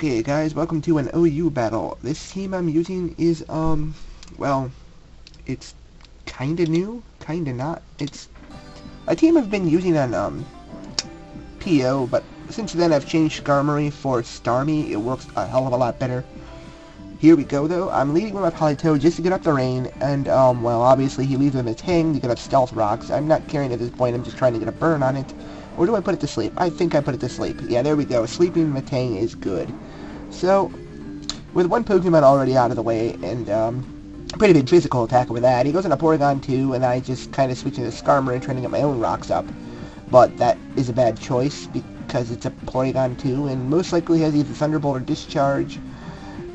Okay guys, welcome to an OU battle. This team I'm using is, well, it's kinda new, kinda not. It's a team I've been using on, PO, but since then I've changed Skarmory for Starmie. It works a hell of a lot better. Here we go though. I'm leading with my Politoed just to get up the rain, and, well, obviously he leaves with his Tang to get up Stealth Rocks. I'm not caring at this point, I'm just trying to get a burn on it. Or do I put it to sleep? I think I put it to sleep. Yeah, there we go. Sleeping Matang is good. So, with one Pokemon already out of the way, and pretty big physical attack with that, he goes into Porygon 2, and I just kind of switch into Skarmory and trying to get my own rocks up. But that is a bad choice, because it's a Porygon 2, and most likely has either Thunderbolt or Discharge.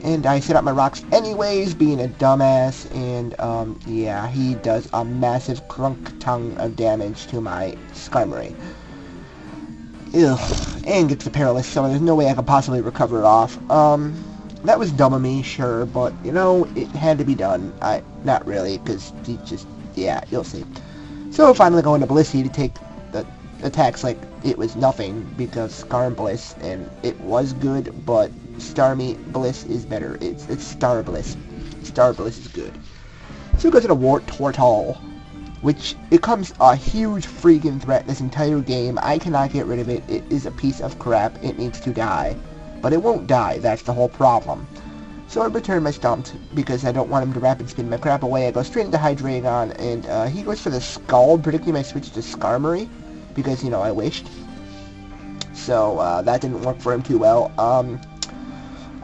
And I set up my rocks anyways, being a dumbass, and, yeah, he does a massive crunk-tongue of damage to my Skarmory. Ugh, and gets the Perilous, so there's no way I could possibly recover it off. That was dumb of me, sure, but, you know, it had to be done. Not really, because he just, yeah, you'll see. So finally going to Blissey to take the attacks like it was nothing, because Skarm Bliss, and it was good, but Starmie Bliss is better. It's Star Bliss. Star Bliss is good. So it goes to the Tortal, which becomes a huge freaking threat this entire game. I cannot get rid of it. It is a piece of crap. It needs to die. But it won't die. That's the whole problem. So I return my Stumped because I don't want him to rapid spin my crap away. I go straight into Hydreigon, and he goes for the Scald, predicting my switch to Skarmory because, you know, I wished. So that didn't work for him too well.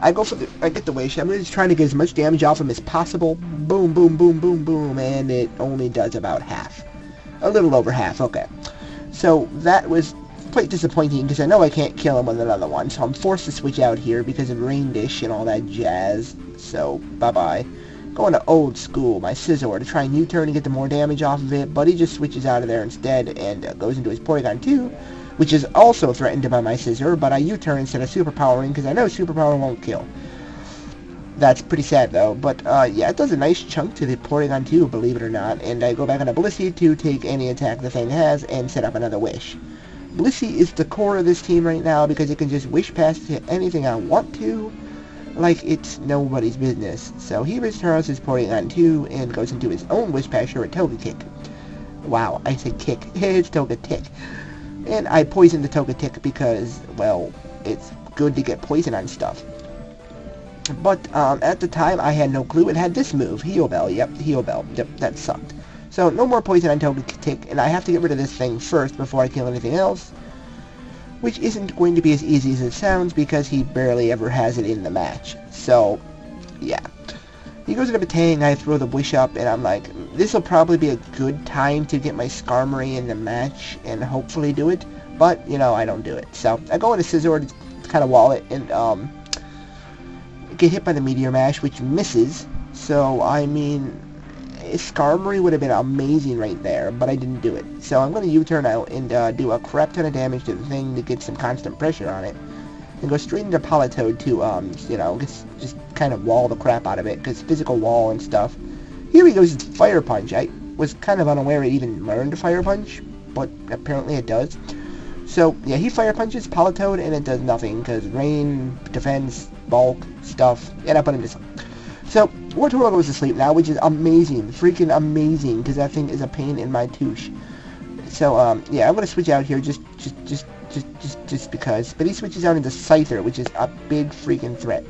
I get the wish. I'm just trying to get as much damage off him as possible. Boom, boom, boom, boom, boom, and it only does about half. A little over half, okay. So that was quite disappointing because I know I can't kill him with another one, so I'm forced to switch out here because of Rain Dish and all that jazz. So, bye-bye. Going to Old School, my Scizor, to try and U-turn and get the more damage off of it, but he just switches out of there instead and goes into his Porygon 2. Which is also threatened by my Scizor, but I U-turn instead of Superpowering, because I know Superpower won't kill. That's pretty sad, though, but, yeah, it does a nice chunk to the Porygon 2, believe it or not, and I go back on a Blissey to take any attack the thing has, and set up another Wish. Blissey is the core of this team right now, because it can just Wish past anything I want to, like it's nobody's business. So he returns his Porygon 2, and goes into his own Wish Pasture at Togekick. Wow, I said kick. It's Togekick. And I poisoned the Togetic because, well, it's good to get poison on stuff. But, at the time, I had no clue it had this move. Heal Bell, yep, Heal Bell. Yep, that sucked. So, no more poison on Togetic, and I have to get rid of this thing first before I kill anything else. Which isn't going to be as easy as it sounds, because he barely ever has it in the match. So, yeah. He goes into Matang, I throw the Wish up, and I'm like, this will probably be a good time to get my Skarmory in the match, and hopefully do it, but, you know, I don't do it. So, I go into Scizor to kind of wall it, and, get hit by the Meteor Mash, which misses, so, I mean, Skarmory would have been amazing right there, but I didn't do it. So, I'm going to U-turn out and, do a crap ton of damage to the thing to get some constant pressure on it. And go straight into Politoed to, you know, just kind of wall the crap out of it, because physical wall and stuff. Here he goes, it's Fire Punch. I was kind of unaware it even learned Fire Punch, but apparently it does. So, yeah, he Fire Punches Politoed, and it does nothing, because Rain, Defense, Bulk, stuff, and I put him to sleep. So, Wartortle goes to sleep now, which is amazing, freaking amazing, because that thing is a pain in my touche. So, yeah, I'm going to switch out here just because. But he switches out into Scyther, which is a big freaking threat.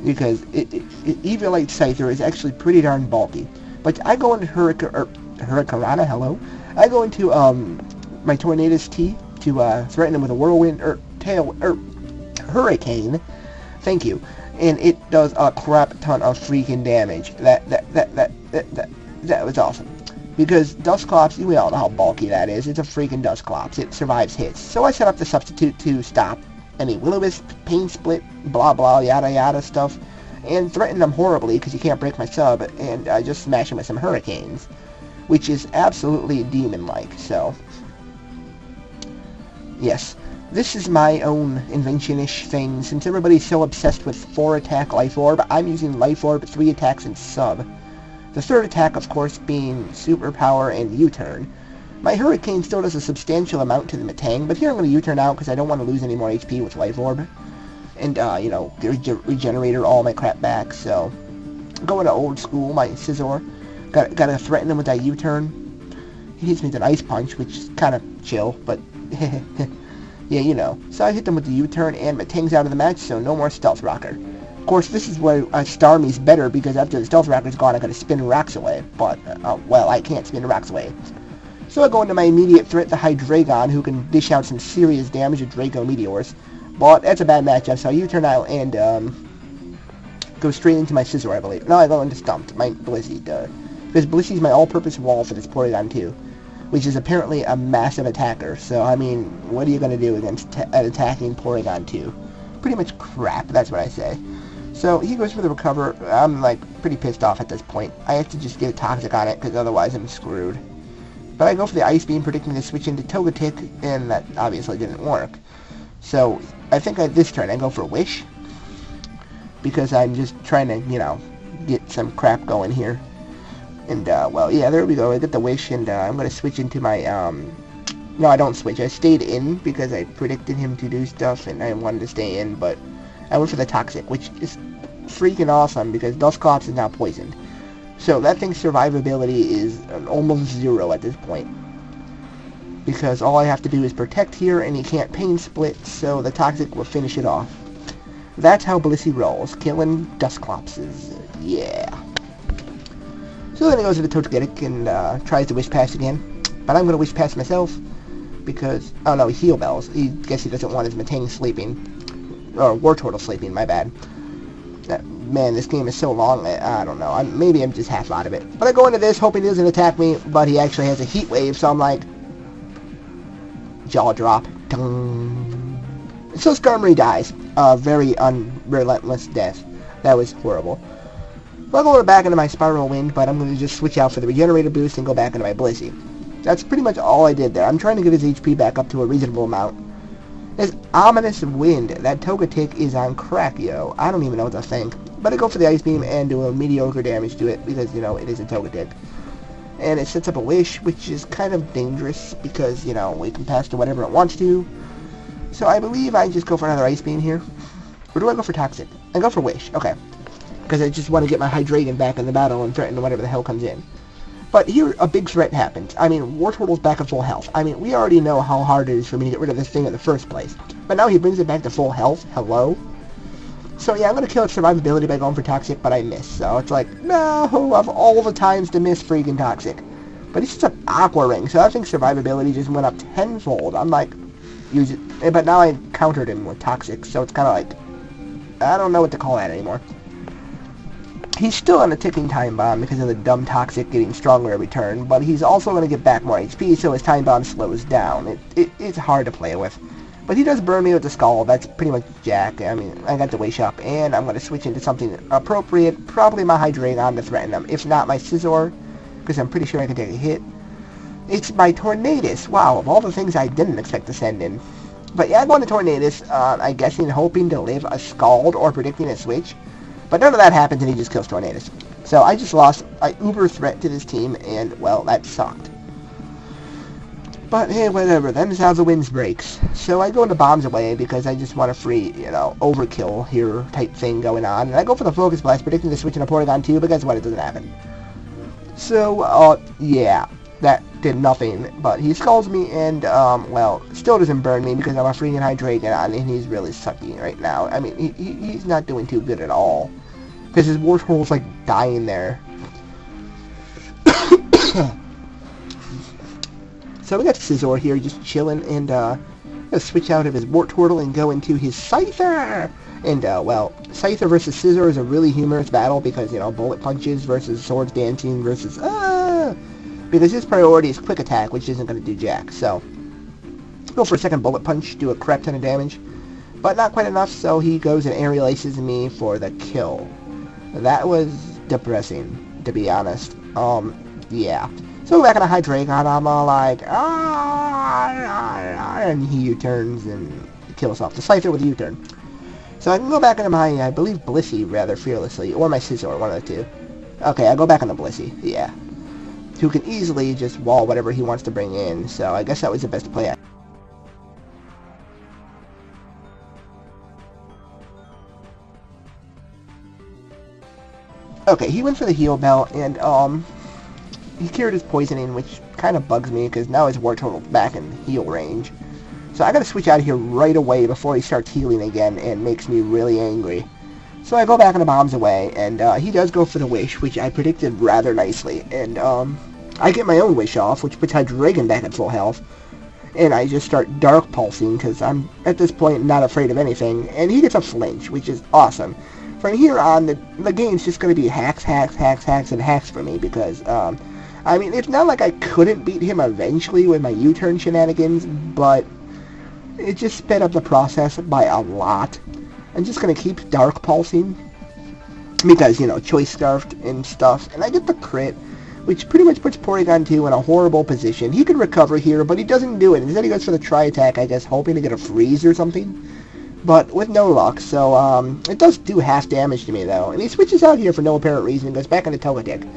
Because eviolite Scyther is actually pretty darn bulky. But I go into Hurricanrana, hello. I go into, my Tornadus T to, threaten him with a Whirlwind, Hurricane. Thank you. And it does a crap ton of freaking damage. That was awesome. Because Dusclops, we all know how bulky that is. It's a freaking Dusclops. It survives hits. So I set up the substitute to stop any Will-O-Wisp, Pain Split, blah blah, yada yada stuff. And threaten them horribly because you can't break my sub. And I just smash him with some Hurricanes. Which is absolutely demon-like, so. Yes. This is my own invention-ish thing. Since everybody's so obsessed with 4-attack Life Orb, I'm using Life Orb, 3 attacks, and sub. The third attack, of course, being Superpower and U-turn. My Hurricane still does a substantial amount to the Matang, but here I'm going to U-turn out because I don't want to lose any more HP with Life Orb. and you know, regenerator all my crap back. So going to old school, my Scizor. Gotta threaten him with that U-turn. He hits me with an Ice Punch, which is kind of chill, but yeah, you know. So I hit them with the U-turn, and Matang's out of the match, so no more Stealth Rocker. Of course, this is where Starmie's better, because after the Stealth Rocker's gone, I gotta spin rocks away. But, well, I can't spin rocks away. So I go into my immediate threat, the Hydreigon, who can dish out some serious damage with Draco Meteors. But that's a bad matchup, so I U-turn out and go straight into my Scizor, I believe. No, I go into Stumped, my Blissey, because Blissey's my all-purpose wall for this Porygon 2, which is apparently a massive attacker. So, I mean, what are you going to do against an attacking Porygon 2? Pretty much crap, that's what I say. So, he goes for the Recover. I'm, like, pretty pissed off at this point. I have to just get a Toxic on it, because otherwise I'm screwed. But I go for the Ice Beam, predicting to switch into Togetic, and that obviously didn't work. So, I think this turn I go for Wish, because I'm just trying to, you know, get some crap going here. And, well, yeah, there we go. I get the Wish, and I'm going to switch into my, no, I don't switch. I stayed in because I predicted him to do stuff, and I wanted to stay in, but I went for the Toxic, which is freaking awesome, because Dusclops is now poisoned. So that thing's survivability is almost 0 at this point, because all I have to do is protect here, and he can't Pain Split, so the Toxic will finish it off. That's how Blissey rolls, killing Dusclopses. Yeah. So then he goes to the Togetic and tries to Wish Pass again. But I'm going to Wish Pass myself, because... Oh no, he Heal Bells. He guess he doesn't want his Matang sleeping. Or Wartortle sleeping, my bad. Man, this game is so long, I don't know. Maybe I'm just half out of it. But I go into this hoping he doesn't attack me, but he actually has a Heat Wave, so I'm like... Jaw Drop. Dung. So Skarmory dies. A very unrelentless death. That was horrible. Well, I'll go back into my Spiral Wind, but I'm going to just switch out for the Regenerator boost and go back into my Blissey. That's pretty much all I did there. I'm trying to get his HP back up to a reasonable amount. This ominous wind, that Togetic is on crack, yo. I don't even know what to think. But I go for the Ice Beam and do a mediocre damage to it, because, you know, it is a Togetic. And it sets up a Wish, which is kind of dangerous, because, you know, it can pass to whatever it wants to. So I believe I just go for another Ice Beam here. Or do I go for Toxic? I go for Wish, okay. Because I just want to get my Hydreigon back in the battle and threaten whatever the hell comes in. But here, a big threat happens. I mean, Wartortle's back at full health. I mean, we already know how hard it is for me to get rid of this thing in the first place. But now he brings it back to full health. Hello? So yeah, I'm going to kill its survivability by going for Toxic, but I miss. So it's like, no, of all the times to miss freaking Toxic. But he's just an Aqua Ring, so I think survivability just went up tenfold. I'm like, use it. But now I countered him with Toxic, so it's kind of like, I don't know what to call that anymore. He's still on a ticking time bomb because of the dumb Toxic getting stronger every turn, but he's also going to get back more HP, so his time bomb slows down. It's hard to play with. But he does burn me with the Skull. That's pretty much Jack. I mean, I got the Wish up, and I'm going to switch into something appropriate, probably my Hydreigon to threaten him. If not, my Scizor, because I'm pretty sure I can take a hit. It's my Tornadus. Wow, of all the things I didn't expect to send in. But yeah, I'm going to Tornadus, I guess in hoping to live a Scald or predicting a switch. But none of that happens, and he just kills Tornadus. So I just lost an uber threat to this team, and, well, that sucked. But, hey, whatever. Them's how the winds breaks. So I go into Bombs Away because I just want a free, you know, overkill here type thing going on. And I go for the Focus Blast, predicting the switch in a Porygon 2, but guess what? It doesn't happen. So, yeah. That did nothing. But he skulls me, and, well, still doesn't burn me because I'm a freaking Hydreigon, and he's really sucky right now. I mean, he's not doing too good at all. Because his Wartortle's, like, dying there. So we got Scizor here just chilling, and gonna switch out of his Wartortle and go into his Scyther! And, well, Scyther versus Scizor is a really humorous battle because, you know, bullet punches versus swords dancing versus, because his priority is quick attack, which isn't going to do jack. So, go for a second bullet punch, do a crap ton of damage, but not quite enough, so he goes and aerial aces me for the kill. That was depressing, to be honest. Yeah. So back on a Hydreigon, I'm all like, and he U-turns and kills off the Scyther with a U-turn. So I can go back into my, I believe, Blissey rather fearlessly, or my Scizor, one of the two. Okay, I go back into Blissey, yeah. Who can easily just wall whatever he wants to bring in, so I guess that was the best play. Okay, he went for the heal bell, and he cured his poisoning, which kind of bugs me because now his war total's back in heal range. So I gotta switch out of here right away before he starts healing again and makes me really angry. So I go back and the bombs away, and he does go for the wish, which I predicted rather nicely. And I get my own wish off, which puts Hydreigon back at full health. And I just start dark pulsing because I'm at this point not afraid of anything. And he gets a flinch, which is awesome. From here on, the game's just going to be hacks, hacks, hacks, hacks, and hacks for me because I mean, it's not like I couldn't beat him eventually with my U-turn shenanigans, but it just sped up the process by a lot. I'm just going to keep dark pulsing because, you know, choice scarfed and stuff, and I get the crit, which pretty much puts Porygon 2 in a horrible position. He could recover here, but he doesn't do it. Instead he goes for the tri-attack, I guess, hoping to get a freeze or something, but with no luck. So it does do half damage to me, though, and he switches out here for no apparent reason and goes back into Togetic.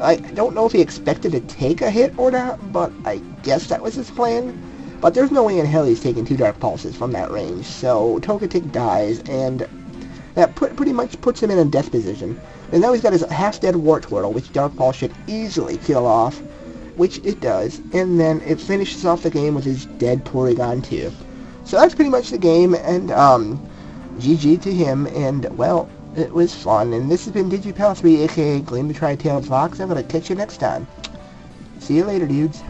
I don't know if he expected to take a hit or not, but I guess that was his plan. But there's no way in hell he's taking 2 Dark Pulses from that range, so Togetic dies, and that pretty much puts him in a death position. And now he's got his half-dead Wartortle, which Dark Pulse should easily kill off, which it does, and then it finishes off the game with his dead Porygon 2. So that's pretty much the game, and GG to him, and, well, it was fun. And this has been DigiPal3, aka Gleam the Tri-Tailed Fox. I'm going to catch you next time. See you later, dudes.